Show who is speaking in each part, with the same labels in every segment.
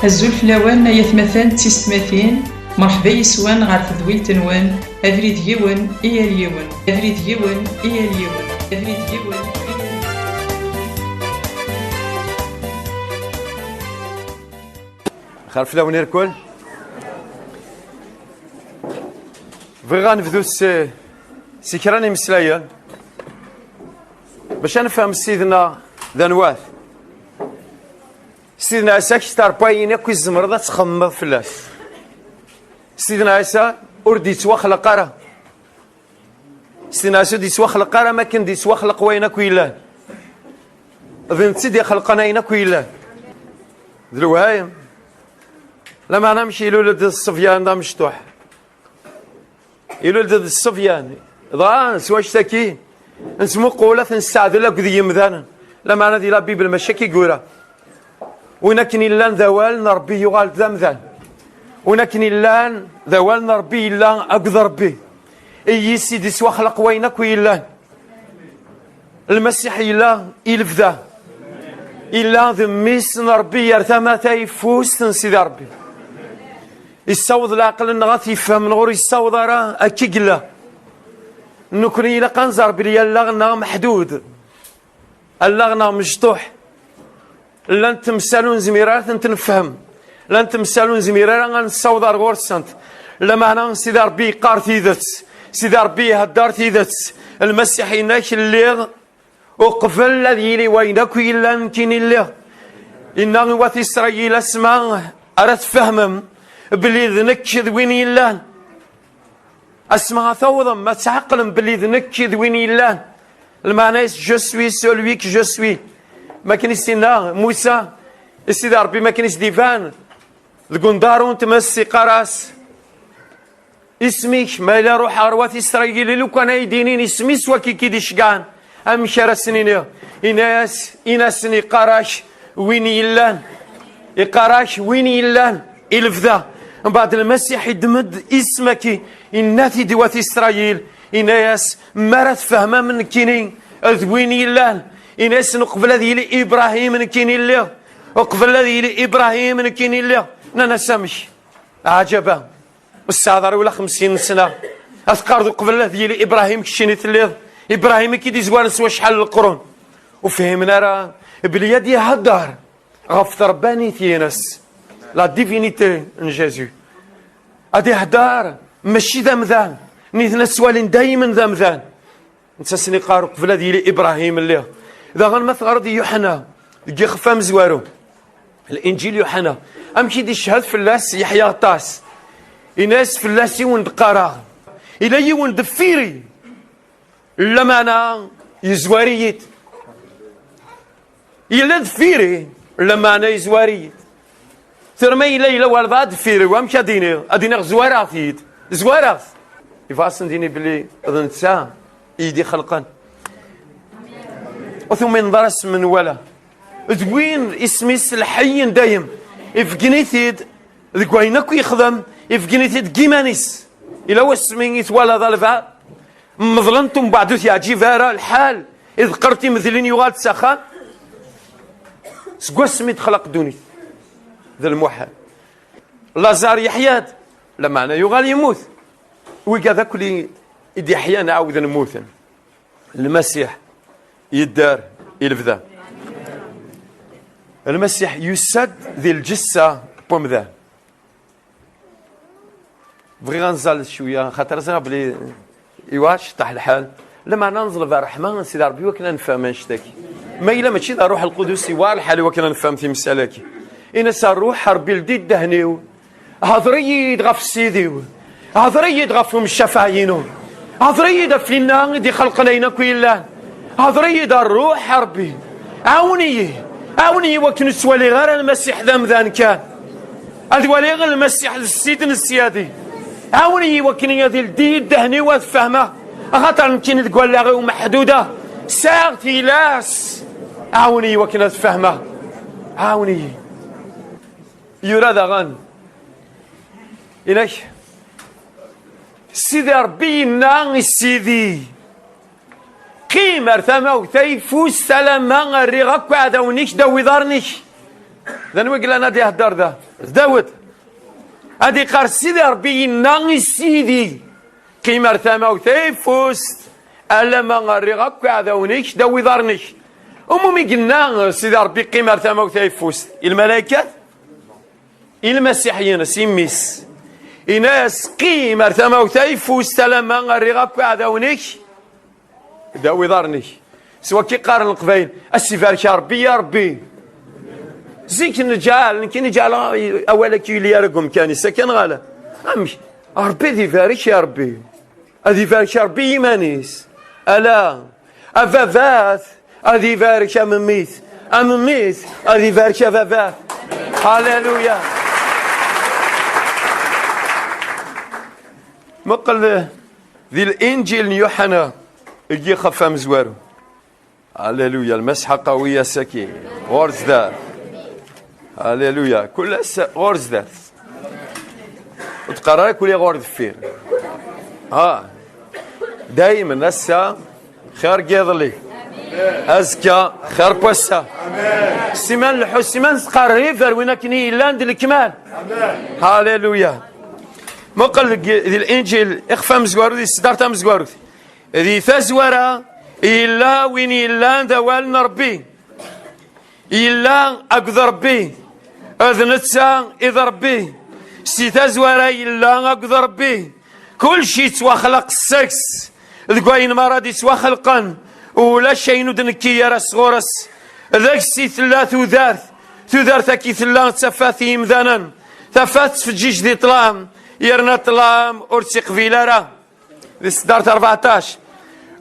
Speaker 1: الزول فلاوان يثمثان تيستماثين مرحبا يسوان غار تذويل تنوان أفريد يون إيا اليون أفريد يون إيا اليون أفريد يون
Speaker 2: خير فلاون الكل بغينا نبدو سكراني مسلايا باش نفهم سيدنا ذنواث سيدنا عيسى كثر باين كي الزمرضه تخمض فلاس سيدنا عيسى اردي يتوخلق راه سيدنا عيسى يتوخلق راه ما كان يتوخلق وين كويلان ظن سيدي خلقنا هنا كويلان دلوهايم لما نمشي يلولد الصفيان دا مشطوح يلولد الصفيان ضان سوا اشتكي نسمو قولة نساعد لك ذي يمذانا لما انا دي لا بيبل مشاكي قورا ونكن اللان ذوال نربي يغال ذا مذان ونكن اللان ذوال نربي اللان اقدر به اي سيدي سوا خلق وينك ويلان المسيح إلا يلف ذا إلا ذميس نربي يرثما تيفوس تنسيد ربي يصوض العقل النغاث يفهم نغور يصوض راه أكيقلا نكوني إلا قنزر بلي اللغنا محدود اللغنا مجطوح لن تمثالون زميرات نتنفهم لن تمثالون زميرات غنصوض غور السنت لما أنا سيدي ربي قار تيدت سيدي ربي هدار تيدت المسيح إناك اللي وقفل الذي لي وينك إلا نكين الله إنه وث إسرائيل اسمع أردت فهمم بلي ذنك ذوين الله اسمع ثوضا ما تعقلم بلي ذنك ذوين الله المعنى جو سوي سولوي كو جو سوي ما كان يستنى موسى السيد ربي ما كان يستيفان القندارون تمسي قراس اسمك ما لا روح أروات إسرائيل لو كان يدينين اسمي سوا كي ديشقان أمشار السنين إناس قراش وين يلان يقراش وين يلان إلفذا من بعد المسيح يدمد اسمك إناتي دوات إسرائيل إناس مرت فهمة من كينين وين يلان إناس نقبل هذه لإبراهيم من كينين الله وقبل هذه لإبراهيم من كينين الله نانا سامش عجبا والسعدار ولا 50 سنة أذكر قبل هذه لإبراهيم كشينيت الله إبراهيم كي دي زوار سوا شحال القرون وفهمنا راه باليد يهدر غف رباني تينس لا ديفينيتي ان جيزو ادي هدار ماشي ذا مذان نيثنا سوالين دايما ذا مذان نتسني قارق في ديال ابراهيم اللي اذا غنمثل غردي يوحنا كي خفا مزوارو الانجيل يوحنا امشي دي الشهاد فلاس يحيى طاس الناس فلاس يون قرا الى يون دفيري لما انا يزواريت إلا دفيري لما انا يزواريت ثرمي ليلى والبا دفيري وامشي اديني زواراتيت زوارات يفاصن ديني بلي اظن ساعه يدي خلقا وثم نضرس من ولا دوين اسمي الحي دايم افقنيتيد ذكوينك يخدم افقنيتيد كيمانيس الا واسمي يتوالى ظلفا مظلمتم بعدو يعجي فارا الحال إذ قرتي مثلين يغال تسخان سكوا سميت خلق دوني ذا الموحد لازار يحياد لما أنا يغال يموت وكذا كل يدي أحيانا عاوذا نموتا المسيح يدار يلفذا المسيح يسد ذي الجثة بومذا بغي غنزال شوية خاطر زرا بلي إيواش طاح الحال لما ننزل في الرحمن سيدي ربي وكنا نفهم نشتكي ما إلا ماشي ذا روح القدس يوار الحال وكنا نفهم في مسالكي إن روح ربي الديد دهنيو هضري يدغف سيديو هضري يدغف الشفاينو هضري يدف لنا دي خلقنا هنا كويلان هضري يد الروح ربي عاوني وكن سوالي غير المسيح ذا مذان كان أدوالي غير المسيح السيدن السيادي عاوني وكن يدي الديد دهني وفهمه خاطر يمكن تقول لها غير محدوده ساغتي لاس عاوني وكن تفهمه عاوني يراد غان إليك سيدي ربي ناغ سيدي قيمة ثما وتيفوس سلامة الرغاك وعدا ونيش دا ويضارنيش ذا نوكل أنا دي هدار ذا داود هادي قار سيدي ربي ناغي سيدي قيمة ثما وثيفوست ألا ما غري غاك عذاونيش داوي ضارنيش أمومي قلنا سيدي ربي قيمة ثما وثيفوست الملائكة المسيحيين سيميس إناس قيمة ثما وثيفوست ألا ما غري غاك عذاونيش داوي ضارنيش سوا كي قارن القبايل السفارك يا ربي يا ربي زيك نجعل اولا كي لي رقم كان سكن غالا امش ربي ذي فارك يا ربي هذي فارك يا ربي يمانيس الا افافات هذي فارك يا مميت امميت هذي فارك يا فافات هاليلويا مقل ذي الانجيل يوحنا يجي خفا مزوارو هاليلويا المسحه قويه سكين غورز دار هاليلويا كل غورز ذات وتقرا كل غورز فير دائما هسه خير قيضلي ازكى خير بوسا سيمان لحو سيمان تقري فروينا كني لاند الكمال هاليلويا مقل ذي الانجيل اخفى مزوارو ذي صدارتا مزوارو ذي ثزورا الا وين الا دوال نربي الا اقدر ربي اذنتسا اذا ربي سيتا زوارا الا اقدر ربي كل شيء توا خلق السكس ذكوين مرادي توا خلقا ولا شيء ندنكي يا راس غورس ذاك سي ثلا ثوذارث كي ثلا تفاثي مذانا ثفات في الجيش ذي طلام يرنا طلام ارتي قبيله ذي صدارت 14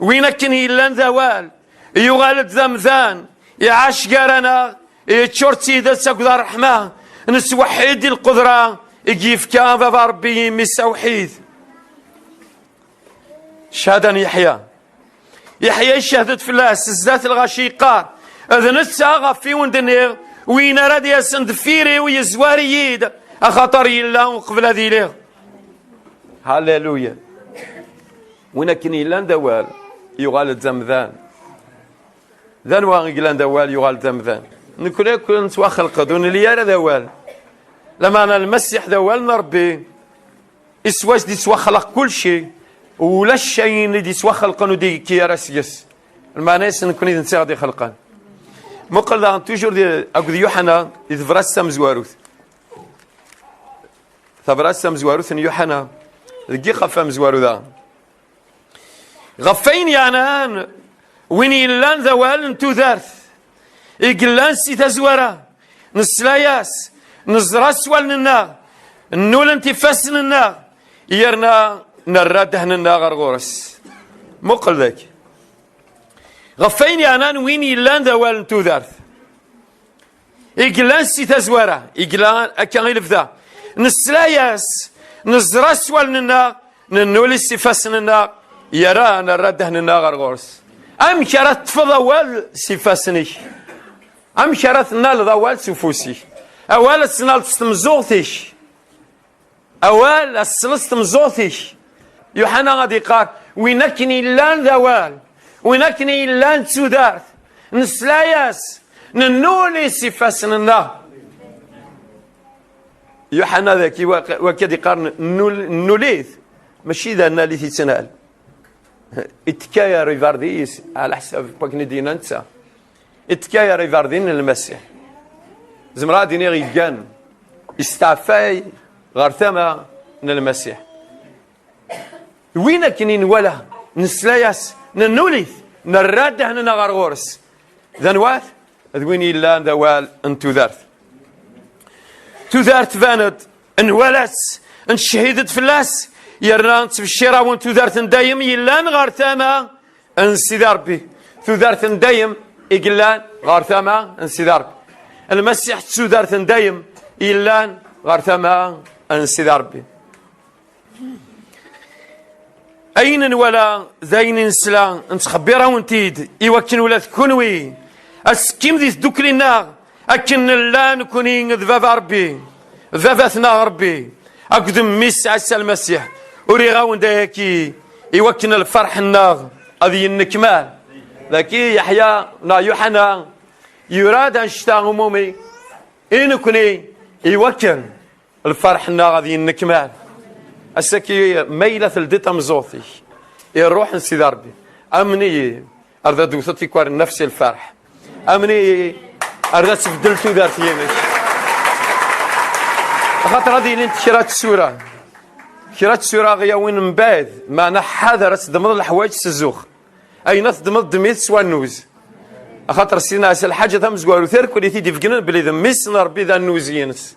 Speaker 2: وين كان الا ذوال يغالد ذمذان يعاش قارنا تشورتي ذا ساكو الرحمه نسوحد القدره يجيف كان بابا ربي يمس توحيد شهادا يحيى شهدت فلاس زات الغشيقار اذن الساغه في وندنيغ وين راد يسند فيري ويزوارييد اخاطر يلا وقبل هذه ليه هاليلويا وين كان يلا دوال يغال زمذان ذن واغلان دوال يغال زمذان نكون كنت واخلق دون ليار دوال لما انا المسيح دوال نربي اسواش دي سوا خلق كل شيء ولا الشيء اللي دي سوا خلقا ودي كي راسيس المعنى نكون اذا نساعد خلقان مقل توجور دي اكو يوحنا يتفرس مزواروث ثبرس مزواروث يوحنا دقي خفا مزوارو ذا غفين يعني وين يلان ذوال انتو ذارث إقلان سي تزورا نسلاياس نزراس والننا النول انتفاس لنا يرنا نراده لنا غرغورس مقل ذاك غفين يعني وين يلان ذوال انتو ذارث إقلان سي تزورا إقلان أكان يلفذا نسلاياس نزراس والننا النول انتفاس لنا يرا نراده لنا غرغورس أم كرت فضوال سيفاسني أم كرت نال ضوال سفوسي أول السنال تستمزوثيش أول السلس تمزوثيش يوحنا غادي قال وينكني لان ذوال وينكني لان تسودارث نسلاياس ننولي سيفاسننا يوحنا ذاكي وكادي قال نوليث ماشي ذا نالي تنال اتكايا ريفارديس على حساب باكني دينا نتا اتكايا ريفاردين المسيح زمرا ديني غيكان استعفاي غرثما من المسيح وين كنين ولا نسلاياس ننوليث نراده هنا غرغورس ذنوات ذوين إلا ذوال انتو ذارث تو ذارث فاند انوالات انشهدت فلاس يرنا تبشيرا وانتو ذارث دايم يلان غارثما انسي ربي تو ذارث دايم إقلان غارثما انسي ربي المسيح تو ذارث دايم يلان غارثما انسي ربي أين ولا ذين نسلا نتخبيرا وانتيد يوكن ولا تكونوي اسكيم ذي دوكلي النار اكن لا نكوني ذبابا ربي ذبابتنا ربي اقدم ميس عسى المسيح وريغا ونداكي يوكن الفرح النار هذه النكمال ذاكي يحيى لا يوحنا يراد ان شتا عمومي نكوني يوكل الفرحنا غادي نكمل السكي ميلة لديتا مزوطي يروح نسيد ربي امني اردا دوثتي كوار نفس الفرح امني اردا تبدلتو دارت يمك خاطر غادي ننتشرات السوره كرات السوره غيا وين من بعد معنى حاضر تدمر الحوايج الزوخ اين تدمر دميت سوا النوز خاطر سينا الحاجه تم زوارو ثير كل تيدي فكنا بلي دميس ربي ذا النوز ينس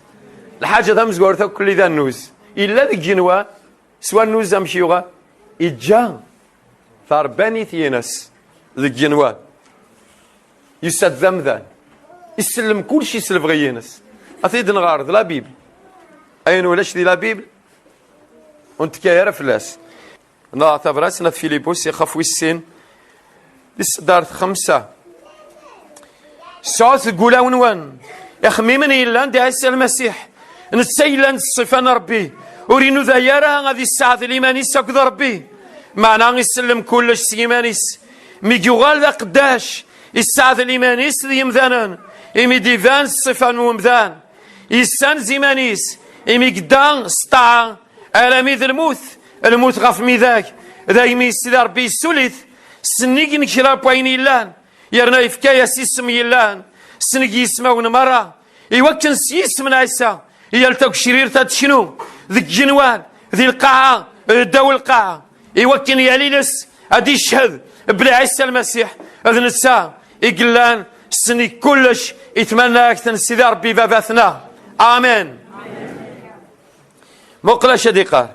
Speaker 2: الحاجه تم زوارو كل ذا النوز الا ذيك جنوا سوا النوز مشيوغا يجا ثرباني ثينس ذيك جنوا يسد ذمذان يسلم كل شيء سلف غينس اثيد نغارض لا بيبل اين ولاش دي لا بيبل وانت كاير فلاس نعتبر راسنا في فيليبوس يخاف السن لسه دارت 5 ساعات تقول ونوان يا خميمني الا عندي عيسى المسيح نتسيلا نصفان ربي ورينو ذايرها غادي الساعه الايمانيس هكذا ربي معنا يسلم كلش سيمانيس ميجوغال ذا قداش الساعه الايمانيس ذي مذانان ايمي ديفان الصفان ومذان يسان زيمانيس ايمي قدان سطاع ألميذ الموت غاف ميذاك دايمي سيدي ربي السوليث سنيك نكشرا بوين يلان يرنا يفكايا سيسم يلان سنك يسماون مرة يوكن سيسم عيسى يلتاك شرير تاتشنو ذيك جنوان ذي القاعة داو القاعة يوكن ياليلس ادي الشهد بلا عيسى المسيح اذن الساعة يقلان سنيك كلش يتمنى اكثر سيدي ربي باباثنا امين مقلاش ديقار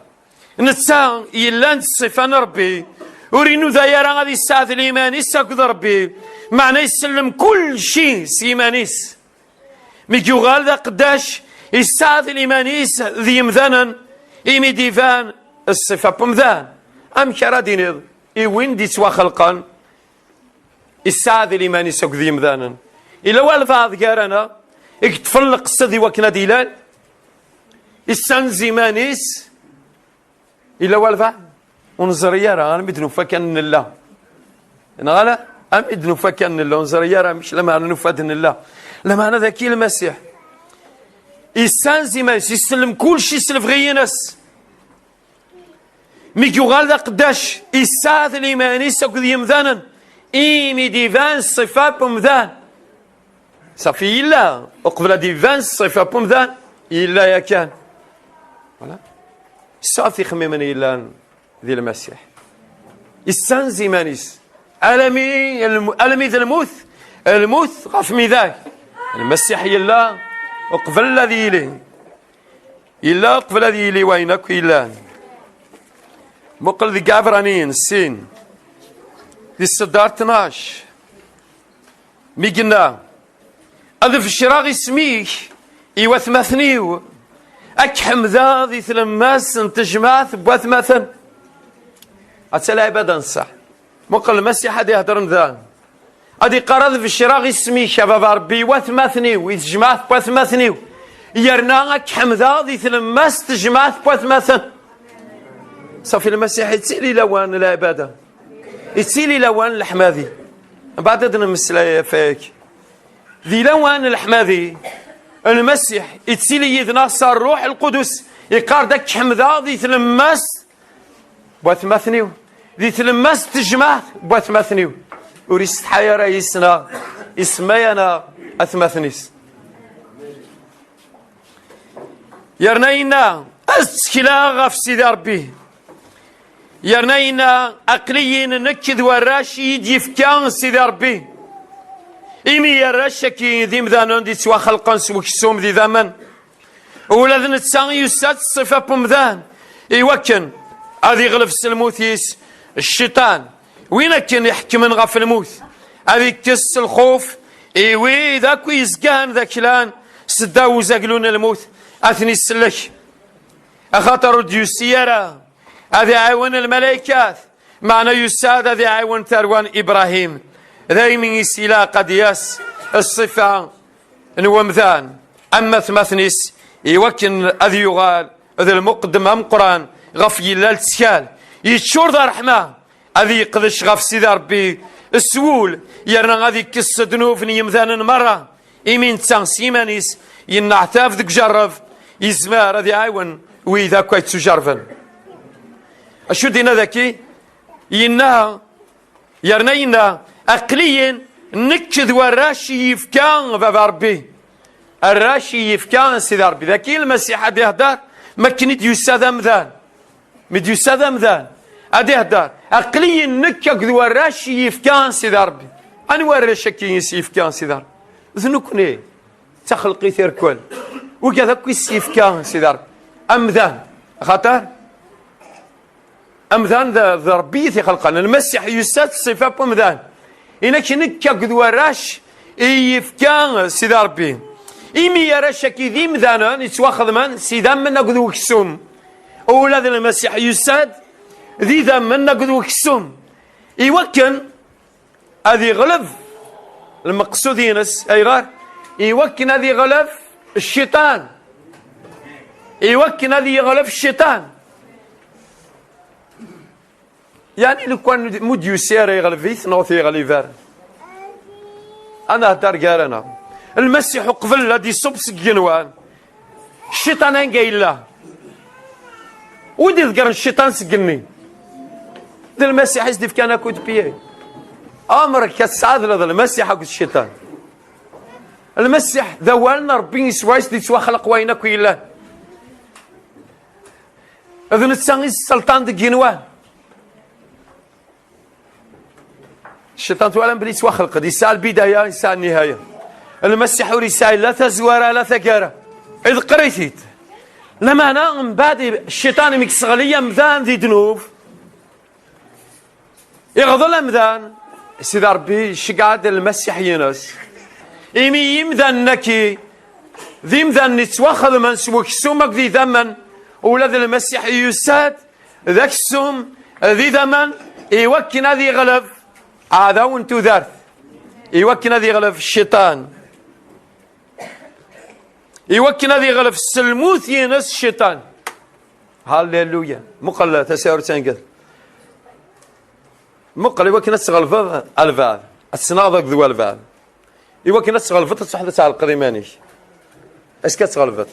Speaker 2: نتسا يلان الصفان ربي ورينو ذايرا غادي الساعة الإيمانيس هكذا ربي معنى يسلم كل شيء سيمانيس ميكيوغال ذا قداش الساعة الإيمانيس ذي مذانا إيمي ديفان الصفة بمذان أم كرا دينيض إيوين دي سوا خلقان الساعة الإيمانيس هكذا ذي مذانا إلا والفاظ كارانا اكتفلق السدي وكنا ديلال السان زيمانيس إلا والفا ونزريارا أنا بدنا فكان الله أنا غلا أم بدنا فكان الله ونزريارا مش لما أنا نفادن الله لما أنا ذكي المسيح السان زيمانيس يسلم كل شيء سلف غينس ميكيو غالدا قداش الساعة الإيمانيس أكد يمذانا إيمي ديفان صفات بمذان صافي إلا أقبل ديفان صفات بمذان إلا يا كان ولا صافي خميمني إلا ذي المسيح السان زيمانيس ألمي ذا الموت غاف ميذاك المسيح إلا أقبل الذي إليه إلا أقبل الذي إليه وينك إلا مقل ذي قابرانين السين ذي الصدار 12 مي قلنا هذا في الشراغ اسميك إيوث مثنيو أكحم ذا ذي ثلماس تجماث بوث مثن أتسال عبادة نصح مقل المسيح هذا يهدرن ذا هذه قرض في الشراغ اسميك شباب ربي وث مثنيو يتجماث بوث مثنيو يرنا أكحم ذا ذي ثلماس تجماث بوث مثن صافي المسيح يتسيلي لوان العبادة يتسيلي لوان الحماذي بعد أدنى مسلا فيك ذي لوان الحماذي المسيح يتسيلي يذنا صار روح القدس يقار داك حمذا ذي ثلماس بوث مثنيو ذي ثلماس تجمع بوث مثنيو وريست حيا رئيسنا اسمينا أثمثنيس يرنينا أسكلا غف سيدي ربي يرنينا أقليين نكذ والراشيد يفكان سيدي ربي إيمي يرشكي ذي مذانون دي سوا خلقان سوا كسوم ذي ذمن ولا ذي نتسان يسات الصفة بمذان إيوكن هذي غلف سلموثيس الشيطان وين كان يحكي من غف الموت هذي كس الخوف إيوي ذاك ويزقان ذاك لان سداو زاقلون الموت أثني السلك أخاطر ديو سيارة هذي عيون الملائكات معنى يساد هذي عيون ثروان إبراهيم ذي من يسيلا قدياس الصفة نومذان أما ثمثنيس يوكن أذي يغال ذي المقدم أم قرآن غف يلال تسكال يتشور ذا رحمة أذي يقدش غف سيدي ربي السول يرنا غادي كس دنوف يمذان مرة إيمين تسان سيمانيس ينعتاف ذك جرف يزمار هذا يعاون وإذا كويت جرفا أشو دينا ذاكي ينا يرنينا أقليا نكد وراشي يفكان بابا ربي الراشي يفكان سيدي ربي ذاكي المسيح هذا يهدر ما كنت يساد أمذان مد يساد أمذان هذا يهدر أقليا نكد وراشي يفكان سيدي ربي أنا وراشك يفكان سيدي ربي ذنوكني تخلقي ثير كل وكذا كويس يفكان سيدي ربي أمذان خاطر أمذان ذا ربي خلقنا المسيح يساد صفة أمذان إنك نكا وراش يفكان سيدي ربي إيمي يراش كي ذي مذانا يتواخذ من سيدان منا قدو كسوم أولاد المسيح يساد ذي ذا منا قدو كسوم يوكن هذه غلب المقصود ينس أي غار يوكن هذه غلب الشيطان يوكن هذه غلب الشيطان يعني لو كان مود يسير يغلفيت نوثي يغلفار انا هدار قارنا المسيح قبل هادي صب سكينوان الشيطان قايل له ودي ذكر الشيطان سكني ذا المسيح يزدف كان اكود بيه امرك كتسعاد لهذا المسيح اكود الشيطان المسيح ذوالنا ربي يسوايس دي سوا خلق وينك ويلا اذن السانغيس السلطان دكينوان الشيطان تعلم بلي سوا خلق دي ساعة البداية يساعة النهاية المسيح رسائل لا تزوار لا ثقارة إذ قريتيت لما أنا من بعد الشيطان مكسغلية مذان ذي ذنوب يغضل مذان سيدي ربي شقعد المسيح ينس إيمي يمذان نكي ذي مذان نتواخذ من سوك سومك ذي ذمن ولاد المسيح يساد ذاك السوم ذي ذمن يوكن هذه غلب هذا وانتو ذارث يوكن هذه غلف الشيطان يوكن هذه غلف السلموث ينس الشيطان هاليلويا مقل تساور تنقل مقل يوكن نسغلف الفاظ السناضك ذو الفاظ يوكن نسغلف تصحدث على القديمانيش اش كتغلفت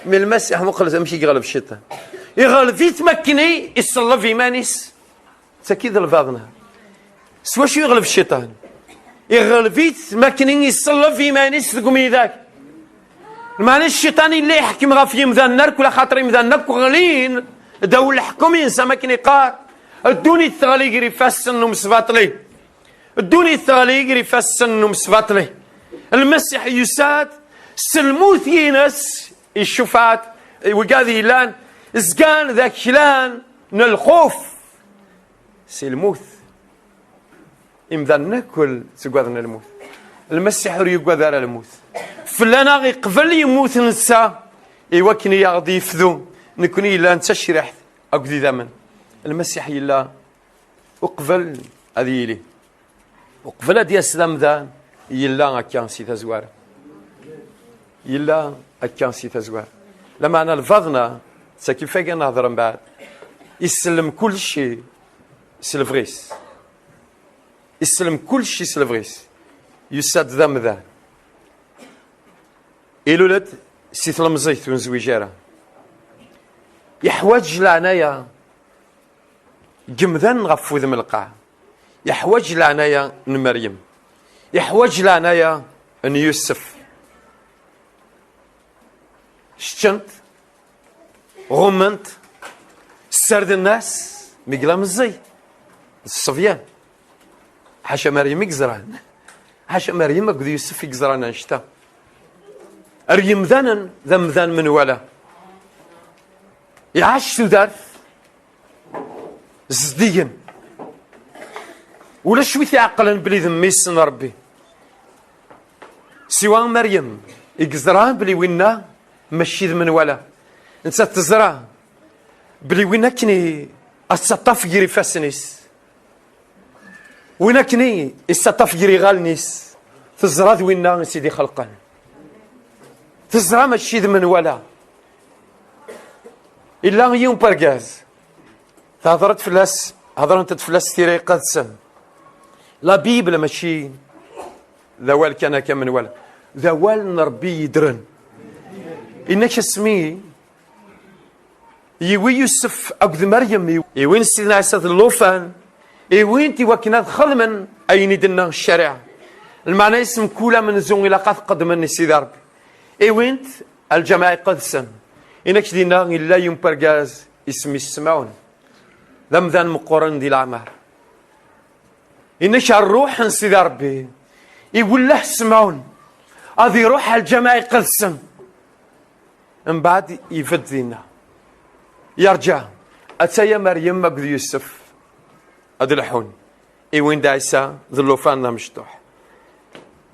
Speaker 2: من المسيح مقل تمشي يغلف الشيطان يغلف يتمكني يصلف يمانيس تأكيد الفاظنا سوا شو يغلب الشيطان يغلبيت ماكنين يصلى في مانيس تقومي ذاك معنى الشيطان اللي يحكم غافي مذنرك ولا خاطر مذنرك وغلين داول الحكم ينسى ماكن يقار الدوني الثغالي يقري فاسن ومسباطلي الدوني الثغالي يقري فاسن ومسباطلي المسيح يساد سلموث ينس الشفات وقاذي لان زقان ذاك لان من الخوف سي الموت إمذا كل تقوذنا الموت المسيح يقوذ على الموت فلانا غي قبل يموت نسا يوكني يغضي يفذو نكوني إلا نتشرح أقضي ذمن المسيح إلا وقبل هذه لي وقبل هذه السلام ذا إلا أكان سي تزوار إلا أكان سي تزوار لما أنا الفضنا سكيف نهضر من بعد يسلم كل شيء سلفغيس يسلم كل شيء سلفغيس يساد ذم ذا إلولد سيثلم زيت ونزويجارة يحوج العناية جمذان غفو ذم القاع يحوج العناية مريم يحوج العناية ان يوسف شتنت غمنت سرد الناس مقلام الزيت الصفيان حاشا مريم يقزران حاشا مريم قد يوسف يقزران انشتا اريم ذانا ذم ذان من ولا يعاش تدارث زديا ولا شوية عقلا بلي ذميس ربي سوا مريم يقزران بلي وينا مشي من ولا انت تزرع بلي وينا كني السطاف يري فاسنيس وينا كني السطاف يري غالنيس تزرع وينا سيدي خلقان تزرع ماشي من ولا الا يوم بركاز تهضرت فلاس هضرت فلاس تيري قدسا لا بيبل ماشي ذوال كان كمن ولا ذوال نربي يدرن إنك اسمي يوي يوسف أقد مريم يوين سيدنا عيسى اللوفان يوين توكنا خدما أين دنا الشريعة المعنى اسم كولا من زون إلى قد قدم سيدي ربي يوين الجماعة قدسا إنك دينا إلا يوم برغاز اسم السماون ذم ذان مقورن دي العمار إنك الروح سيدي ربي يقول له سماون هذه روح الجماعة قدسا من بعد يفد دينا يرجع أتايا مريم مقد يوسف أدلحون وين دايسا ذلوفان مشطوح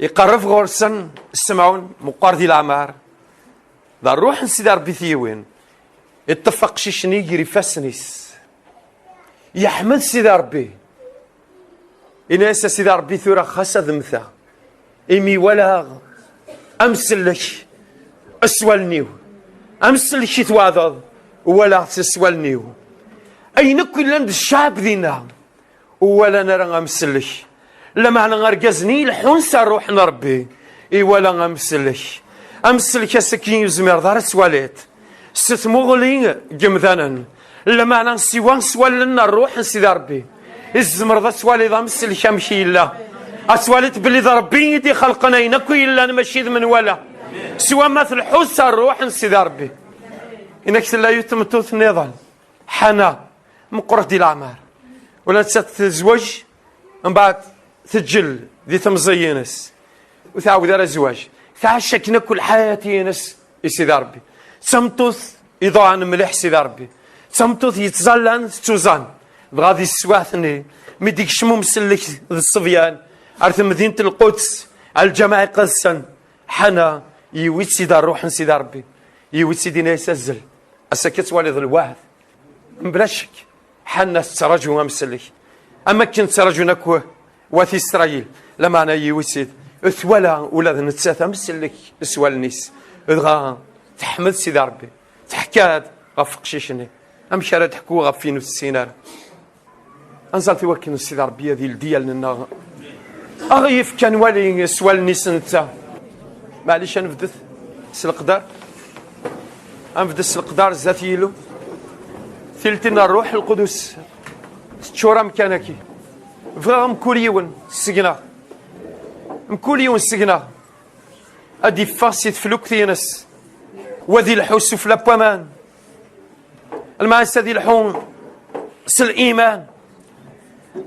Speaker 2: يقرف غورسن السمعون مقار دي العمار ذا الروح نسيدار بثيوين اتفق شيشني يجري فاسنيس يحمد سيدي ربي إناس سيدي ربي ثورة خاصة ذمثا إمي ولا أمسلك أسوالنيو أمسلك شتواضض ولا تسوالنيو أين كل عند الشعب ذينا ولا نرى أمسلك لما أنا غرقزني الحنسة روح نربي ولا أمسلك أمسلك سكين يزمير دار سواليت ستمغلي جمذانا لما أنا سوان سوالنا الروح سيدي ربي الزمر ذا سوالي ذا أمسلك أمشي الله أسوالت باللي ضربين يدي خلقنا ينكو إلا نمشيد من ولا سوى مثل حسة الروح سيدي ربي إنك لا يتمتوث نضال حنا مقرة دي الأعمار ولا تتزوج من بعد تجل ذي تمزينس وتعود على الزواج تعشكنا كل حياتي نس سيدي ربي تمتوث يضاعن مليح سيدي ربي تمتوث يتزلن توزان بغادي السواثني مديك شمو مسلك الصبيان عرف مدينة القدس على الجماعة قدسا حنا يويت سيدي الروح سيدي ربي يويت سيدنا يسزل أسكت والد الواحد بلا شك حنا ترجو مسلك أما كنت ترجو نكوه وفي إسرائيل لما أنا يويت سيد ثولا ولاد نتساثا مسلك اسوال النيس إذغا تحمد سيدي ربي تحكاد غفق شيشني أمشي راه تحكوا غفينو السينار أنزل توكل سيدي ربي هذه الديال لنا أغيف كان والي سوال النيس نتا معليش نفدث سلقدار أنفدس القدار الذاتي له ثلثنا الروح القدس تشورا مكانكي فغا مكوليون السجنا مكوليون السجنا أدي فاسيت فلوك ثينس وذي الحوس في لابوامان المعسى ذي الحون سل إيمان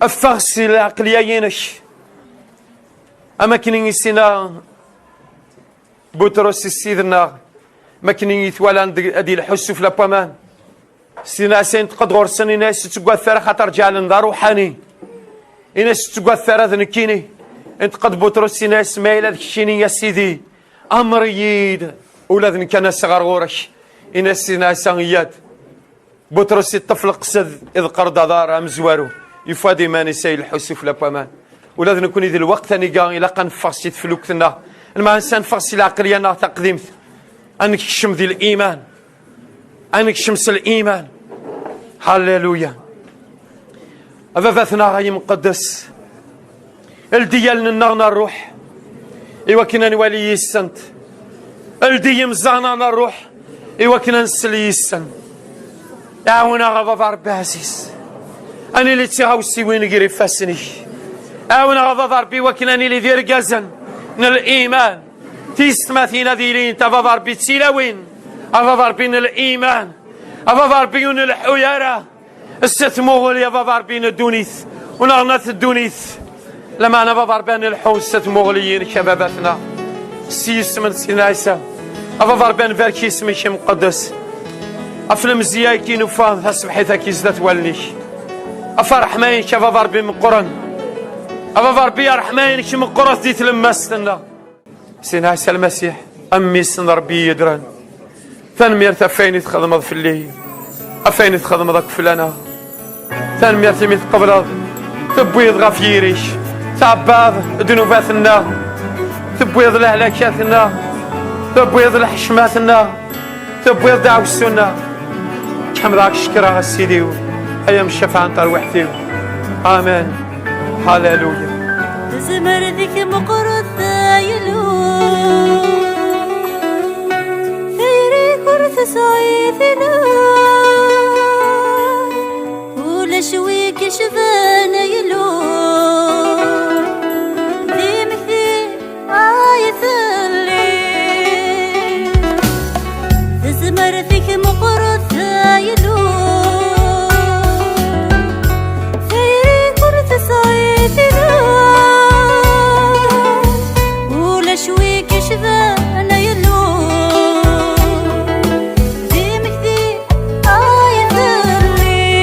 Speaker 2: أفاسي العقليينش أما كنين السنا بطرس السيدنا ما كان يتوالى ادي الحس في لابوامان سينا سين تقد غرسن ناس تقوثر خاطر جعل دار روحاني ناس تقوثر هذا نكيني انت قد بطرس ناس مايل هذاك الشيني يا سيدي امر يد ولاد كان صغار غورش ناس ناس ياد بطرس الطفل قصد اذ قرض دار مزوارو يفادي ماني ساي الحس في لابوامان ولاد نكون ذي الوقت اني قا الى قنفصيت في لوكتنا المعنى فصل العقليه تقديمت أنك شم ذي الإيمان أنك شمس الإيمان هاليلويا أفافثنا غاي مقدس الديال النغنا الروح إيوا كنا نوالي السنت الدي مزانا الروح إيوا كنا نسلي السنت أعونا غضب ربي عزيز أنا اللي تغاوسي وين قريب فاسني أعونا غضب ربي وكناني اللي ذير قازن من الإيمان تيستماثينا ذيلين تفضر بتسيلوين أفضر بين الإيمان أفضر بين الحيارة الستموغل يفضر بين الدونيث ونغنث الدونيث لما أنا أفضر بين الحوس ستموغليين شباباتنا سيس من سيدنا عيسى أفضر بين فاركي اسمك مقدس أفلم زيايكي نفاض هسبحيثا كيزدت والنيش أفرح ماينك أفضر بين قرن أفضر بي رحماينك من قرص دي تلمستنا سيدنا عيسى المسيح أمي سن ربي يدران ثانميرت أفين تخدم في الليل أفين تخدم ذاك فلانا ثانميرت ميت قبل تبويض غفيريش تعباض ذنوباتنا تبويض لهلاكاتنا تبويض لحشماتنا تبويض دعوسنا كحمد راك شكرا سيدي أيام الشفاعة نتاع وحدي آمين هاليلويا
Speaker 3: زمردك مقرد ثايلو ثيري كرث سعيدنا ولا شويك شفانا يلو ذي مثيل آية الليل زمردك مقرد ثايلو ثيري كرث سعيدنا شويك شفانا يلو ديمك ذي آية الليل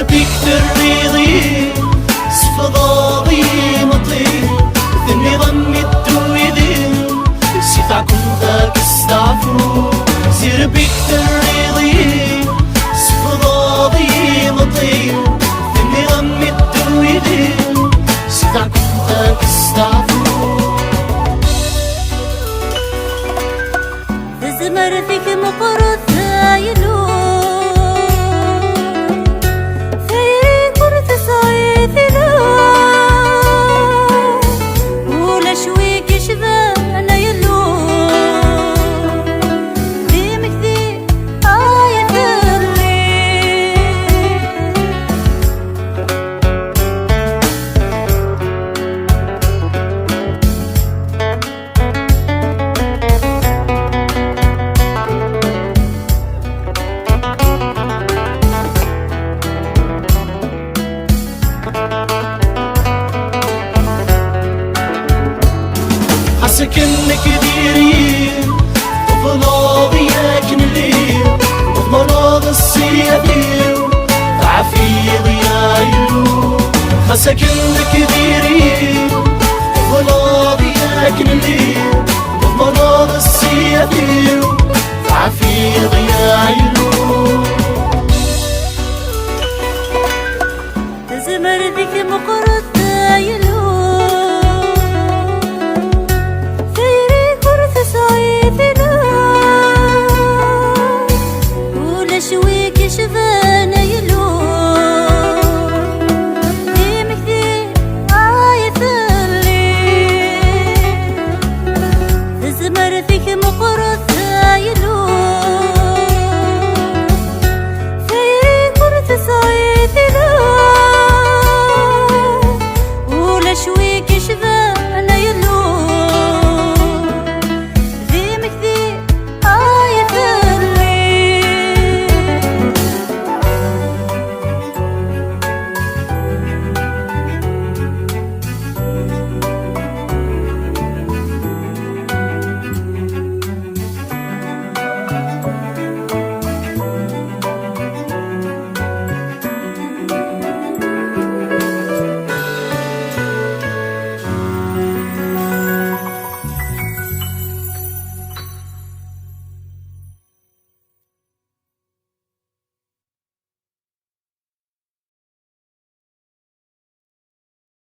Speaker 4: بيك تريضي سفضاضي مطير ذني ظني الدويدي سيتعكم ذاك استعفو سير بيك تريضي سفضاضي مطير ذني ظني الدويدي سيتعكم ذاك استعفو
Speaker 3: زمردك مقرد ثايلو ولا شويك شفانا يلو ديمك ذي آية الليل
Speaker 4: حسكنك ديري وفضاضي ياكن الليل وضمراض السيادير تعفيض يا يلو حسكنك ديري وفضاضي ياكن الليل وضمراض السيادير تعفيض يا يلو